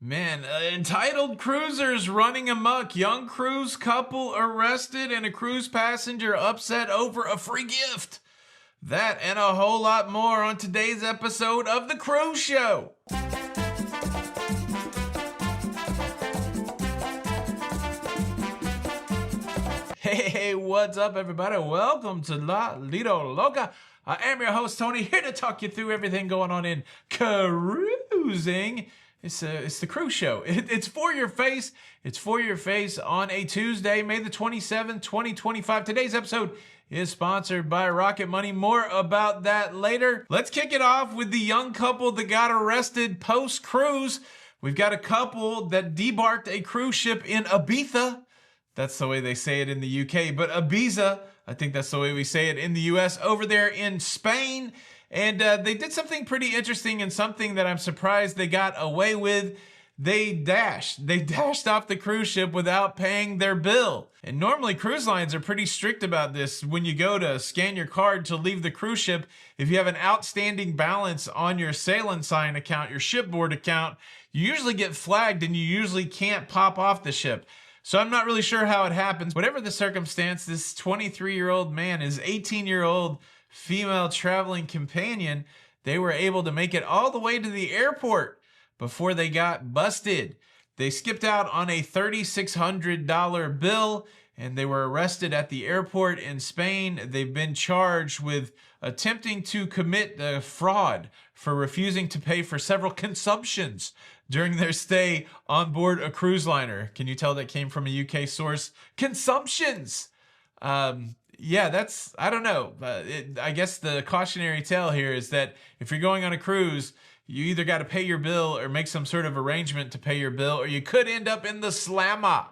Man, entitled cruisers running amok. Young cruise couple arrested and a cruise passenger upset over a free gift. That and a whole lot more on today's episode of The Cruise Show. Hey, what's up, everybody? Welcome to La Lido Loca. I am your host, Tony, here to talk you through everything going on in cruising. It's the cruise show. It's for your face. It's for your face on a Tuesday, May the 27th, 2025. Today's episode is sponsored by Rocket Money. More about that later. Let's kick it off with the young couple that got arrested post-cruise. We've got a couple that debarked a cruise ship in Ibiza. That's the way they say it in the UK. But Ibiza, I think that's the way we say it in the US. Over there in Spain. And they did something pretty interesting and something that I'm surprised they got away with. They dashed off the cruise ship without paying their bill. And normally cruise lines are pretty strict about this. When you go to scan your card to leave the cruise ship, if you have an outstanding balance on your sail and sign account, your shipboard account, you usually get flagged and you usually can't pop off the ship. So I'm not really sure how it happens. Whatever the circumstance, this 23-year-old man, his 18-year-old female traveling companion, they were able to make it all the way to the airport before they got busted. They skipped out on a $3,600 bill and they were arrested at the airport in Spain. They've been charged with attempting to commit fraud for refusing to pay for several consumptions during their stay on board a cruise liner. Can you tell that came from a UK source? Consumptions! Yeah, that's, I don't know. I guess the cautionary tale here is that if you're going on a cruise, you either got to pay your bill or make some sort of arrangement to pay your bill, or you could end up in the slammer.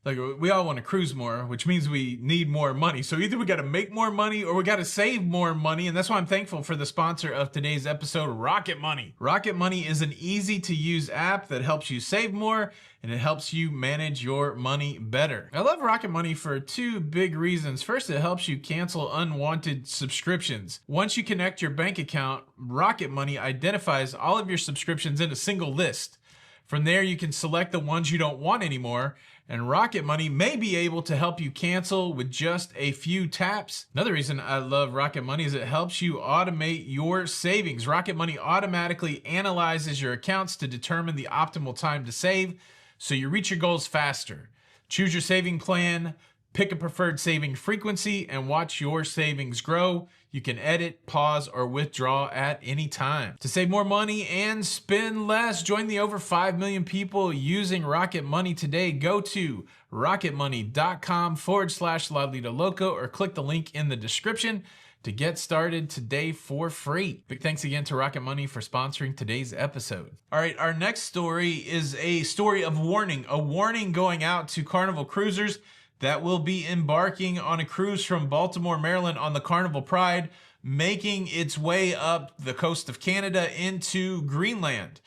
Like, we all want to cruise more, which means we need more money. So either we got to make more money or we got to save more money. And that's why I'm thankful for the sponsor of today's episode, Rocket Money. Rocket Money is an easy to use app that helps you save more and it helps you manage your money better. I love Rocket Money for two big reasons. First, it helps you cancel unwanted subscriptions. Once you connect your bank account, Rocket Money identifies all of your subscriptions in a single list. From there, you can select the ones you don't want anymore, and Rocket Money may be able to help you cancel with just a few taps. Another reason I love Rocket Money is it helps you automate your savings. Rocket Money automatically analyzes your accounts to determine the optimal time to save, so you reach your goals faster. Choose your saving plan, pick a preferred saving frequency, and watch your savings grow. You can edit, pause, or withdraw at any time. To save more money and spend less, join the over 5 million people using Rocket Money today. Go to rocketmoney.com/LaLidaLoco or click the link in the description to get started today for free. Big thanks again to Rocket Money for sponsoring today's episode. All right, our next story is a story of warning. A warning going out to Carnival cruisers that will be embarking on a cruise from Baltimore, Maryland on the Carnival Pride, making its way up the coast of Canada into Greenland.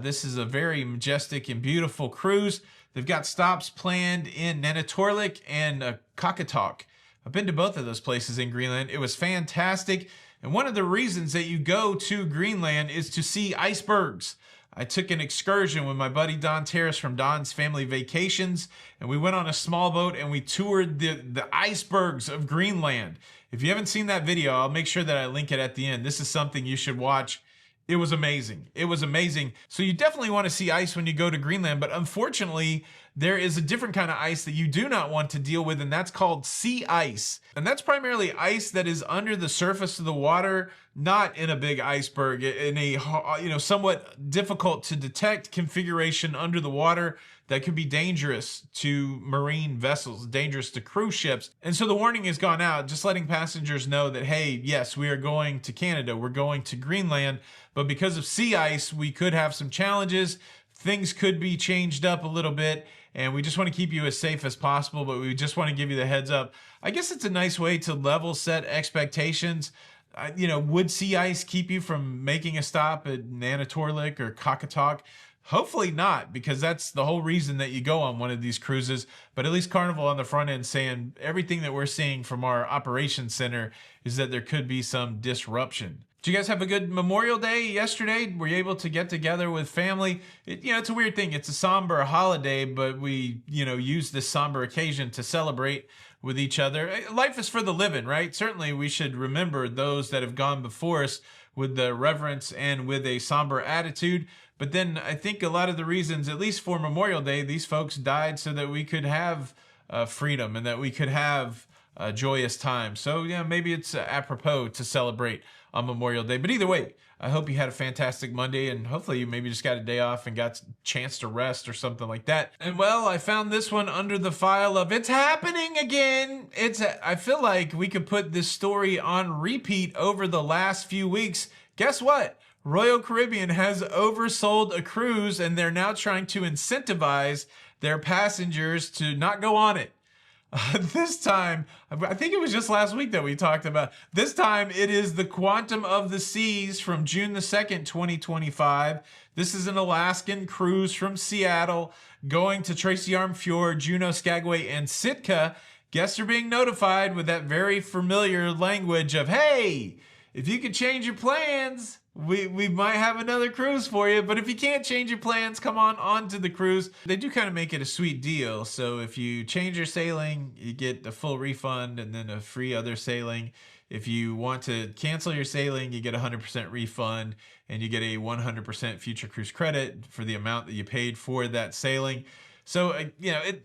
This is a very majestic and beautiful cruise. They've got stops planned in Nanatorlik and Qaqortoq. I've been to both of those places in Greenland. It was fantastic. And one of the reasons that you go to Greenland is to see icebergs. I took an excursion with my buddy Don Terrace from Don's Family Vacations, and we went on a small boat and we toured the icebergs of Greenland. If you haven't seen that video, I'll make sure that I link it at the end. This is something you should watch. It was amazing. It was amazing. So you definitely want to see ice when you go to Greenland, but unfortunately, there is a different kind of ice that you do not want to deal with, and that's called sea ice. And that's primarily ice that is under the surface of the water, not in a big iceberg, in a somewhat difficult to detect configuration under the water that could be dangerous to marine vessels, dangerous to cruise ships. And so the warning has gone out, just letting passengers know that, hey, yes, we are going to Canada, we're going to Greenland, but because of sea ice, we could have some challenges. Things could be changed up a little bit, and we just want to keep you as safe as possible, but we just want to give you the heads up. I guess it's a nice way to level set expectations. Would sea ice keep you from making a stop at Nanatorlik or Qaqortoq? Hopefully not, because that's the whole reason that you go on one of these cruises. But at least Carnival on the front end saying everything that we're seeing from our operations center is that there could be some disruption. Did you guys have a good Memorial Day yesterday? Were you able to get together with family? It's a weird thing. It's a somber holiday, but we, use this somber occasion to celebrate with each other. Life is for the living, right? Certainly we should remember those that have gone before us with the reverence and with a somber attitude. But then I think a lot of the reasons, at least for Memorial Day, these folks died so that we could have freedom and that we could have a joyous time. So yeah, maybe it's apropos to celebrate on Memorial Day. But either way, I hope you had a fantastic Monday, and hopefully you maybe just got a day off and got a chance to rest or something like that. And well, I found this one under the file of "It's happening again." I feel like we could put this story on repeat over the last few weeks. Guess what? Royal Caribbean has oversold a cruise, and they're now trying to incentivize their passengers to not go on it. This time, I think it was just last week that we talked about. This time, it is the Quantum of the Seas from June the 2nd, 2025. This is an Alaskan cruise from Seattle going to Tracy Arm Fjord, Juneau, Skagway, and Sitka. Guests are being notified with that very familiar language of, hey, if you could change your plans, we might have another cruise for you. But if you can't change your plans, come on to the cruise. They do kind of make it a sweet deal. So if you change your sailing, you get a full refund and then a free other sailing. If you want to cancel your sailing, you get 100% refund and you get a 100% future cruise credit for the amount that you paid for that sailing. So,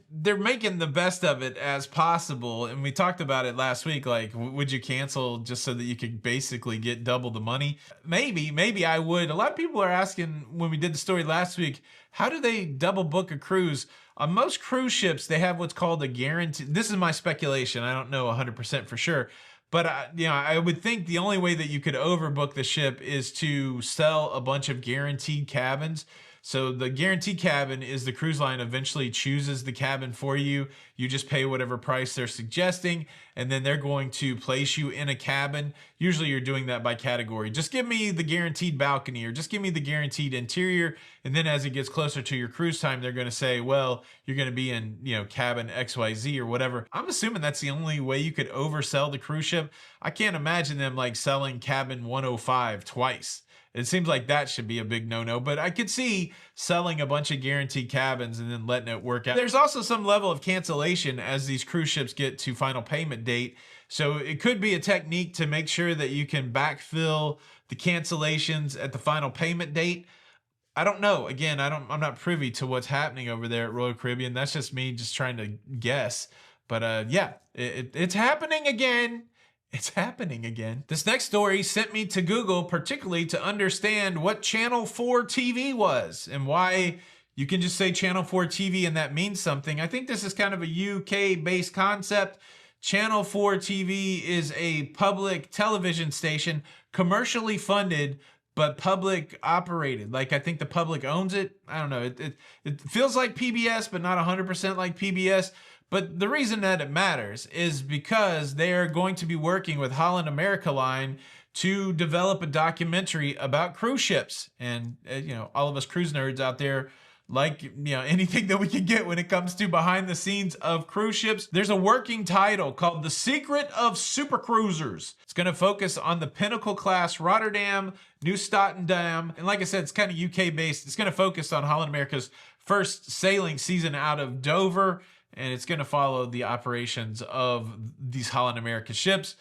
they're making the best of it as possible. And we talked about it last week. Like, would you cancel just so that you could basically get double the money? Maybe I would. A lot of people are asking when we did the story last week, how do they double book a cruise? On most cruise ships, they have what's called a guarantee. This is my speculation. I don't know 100% for sure. But, I would think the only way that you could overbook the ship is to sell a bunch of guaranteed cabins. So the guaranteed cabin is the cruise line eventually chooses the cabin for you. You just pay whatever price they're suggesting, and then they're going to place you in a cabin. Usually you're doing that by category. Just give me the guaranteed balcony or just give me the guaranteed interior. And then as it gets closer to your cruise time, they're going to say, well, you're going to be in, cabin XYZ or whatever. I'm assuming that's the only way you could oversell the cruise ship. I can't imagine them like selling cabin 105 twice. It seems like that should be a big no-no, but I could see selling a bunch of guaranteed cabins and then letting it work out. There's also some level of cancellation as these cruise ships get to final payment date. So it could be a technique to make sure that you can backfill the cancellations at the final payment date. I don't know. Again, I'm not privy to what's happening over there at Royal Caribbean. That's just me just trying to guess. But it's happening again. It's happening again. This next story sent me to Google, particularly to understand what Channel 4 TV was and why you can just say Channel 4 TV and that means something. I think this is kind of a UK-based concept. Channel 4 TV is a public television station, commercially funded, but public operated. Like, I think the public owns it. I don't know. It feels like PBS, but not 100% like PBS. But the reason that it matters is because they are going to be working with Holland America Line to develop a documentary about cruise ships. And, all of us cruise nerds out there like, anything that we can get when it comes to behind the scenes of cruise ships. There's a working title called The Secret of Super Cruisers. It's going to focus on the Pinnacle class Rotterdam, New Statendam. And like I said, it's kind of UK based. It's going to focus on Holland America's first sailing season out of Dover. And it's going to follow the operations of these Holland America ships.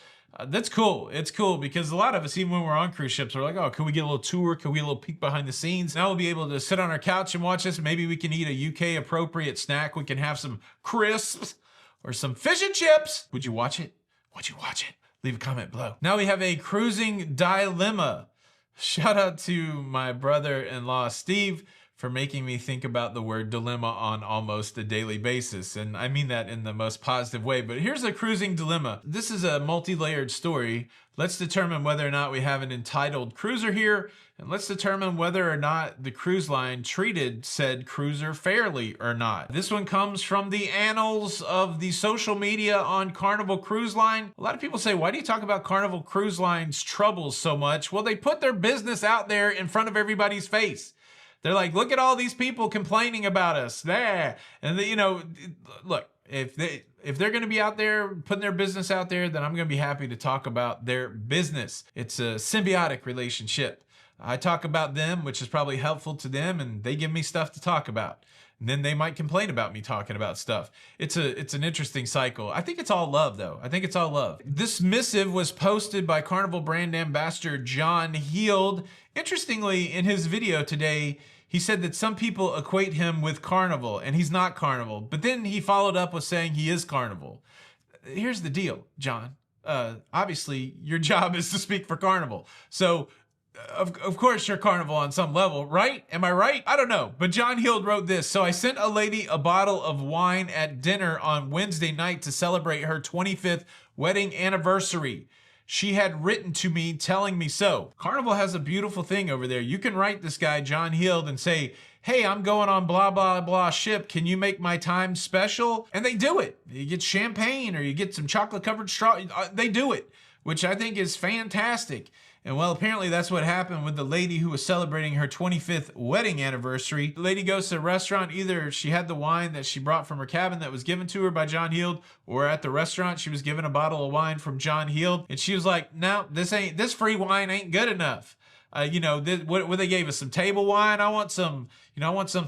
That's cool. It's cool because a lot of us, even when we're on cruise ships, we're like, oh, can we get a little tour? Can we get a little peek behind the scenes? Now we'll be able to sit on our couch and watch this. Maybe we can eat a UK appropriate snack. We can have some crisps or some fish and chips. Would you watch it? Would you watch it? Leave a comment below. Now we have a cruising dilemma. Shout out to my brother-in-law, Steve, for making me think about the word dilemma on almost a daily basis. And I mean that in the most positive way. But here's a cruising dilemma. This is a multi-layered story. Let's determine whether or not we have an entitled cruiser here. And let's determine whether or not the cruise line treated said cruiser fairly or not. This one comes from the annals of the social media on Carnival Cruise Line. A lot of people say, why do you talk about Carnival Cruise Line's troubles so much? Well, they put their business out there in front of everybody's face. They're like, look at all these people complaining about us there. And look, if If they're going to be out there putting their business out there, then I'm going to be happy to talk about their business. It's a symbiotic relationship. I talk about them, which is probably helpful to them, and they give me stuff to talk about. And then they might complain about me talking about stuff. It's an interesting cycle. I think it's all love, though. I think it's all love. This missive was posted by Carnival brand ambassador John Heald. Interestingly, in his video today, he said that some people equate him with Carnival, and he's not Carnival. But then he followed up with saying he is Carnival. Here's the deal, John. Obviously, your job is to speak for Carnival. So, of course, you're Carnival on some level, right? Am I right? I don't know. But John Heald wrote this. So I sent a lady a bottle of wine at dinner on Wednesday night to celebrate her 25th wedding anniversary. She had written to me telling me so. Carnival has a beautiful thing over there. You can write this guy, John Heald, and say, hey, I'm going on blah, blah, blah ship. Can you make my time special? And they do it. You get champagne or you get some chocolate covered straw. They do it, which I think is fantastic. And well, apparently that's what happened with the lady who was celebrating her 25th wedding anniversary. The lady goes to a restaurant. Either she had the wine that she brought from her cabin that was given to her by John Heald, or at the restaurant she was given a bottle of wine from John Heald. And she was like, no, this free wine ain't good enough. What they gave us, some table wine. I want some,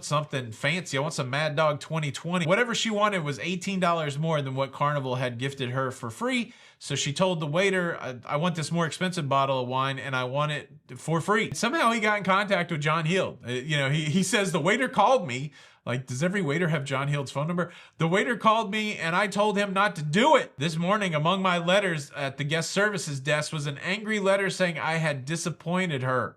something fancy. I want some Mad Dog 2020. Whatever she wanted was $18 more than what Carnival had gifted her for free. So she told the waiter, I want this more expensive bottle of wine and I want it for free. Somehow he got in contact with John Heald. He says the waiter called me. Like, does every waiter have John Heald's phone number? The waiter called me and I told him not to do it. This morning, among my letters at the guest services desk was an angry letter saying I had disappointed her.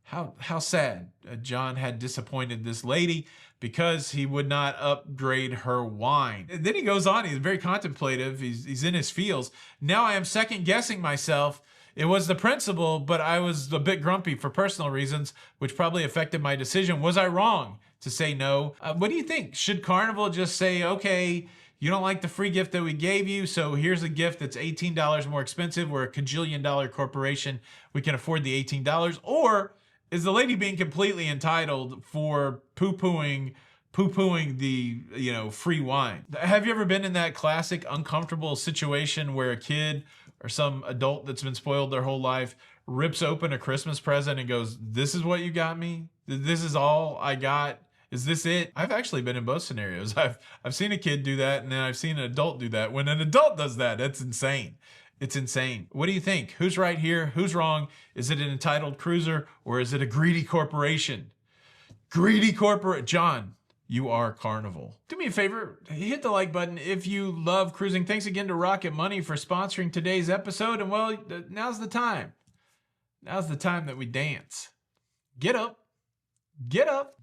How sad. John had disappointed this lady because he would not upgrade her wine. And then he goes on, he's very contemplative, he's in his feels. Now I am second guessing myself. It was the principal, but I was a bit grumpy for personal reasons, which probably affected my decision. Was I wrong to say no? What do you think? Should Carnival just say, okay, you don't like the free gift that we gave you, so here's a gift that's $18 more expensive. We're a $1,000,000,000 corporation. We can afford the $18. Or is the lady being completely entitled for poo-pooing the free wine? Have you ever been in that classic uncomfortable situation where a kid or some adult that's been spoiled their whole life rips open a Christmas present and goes, this is what you got me? This is all I got? Is this it? I've actually been in both scenarios. I've seen a kid do that, and then I've seen an adult do that. When an adult does that, that's insane. It's insane. What do you think? Who's right here? Who's wrong? Is it an entitled cruiser or is it a greedy corporation? Greedy corporate. John, you are Carnival. Do me a favor, hit the like button if you love cruising. Thanks again to Rocket Money for sponsoring today's episode. And well, now's the time. Now's the time that we dance. Get up. Get up.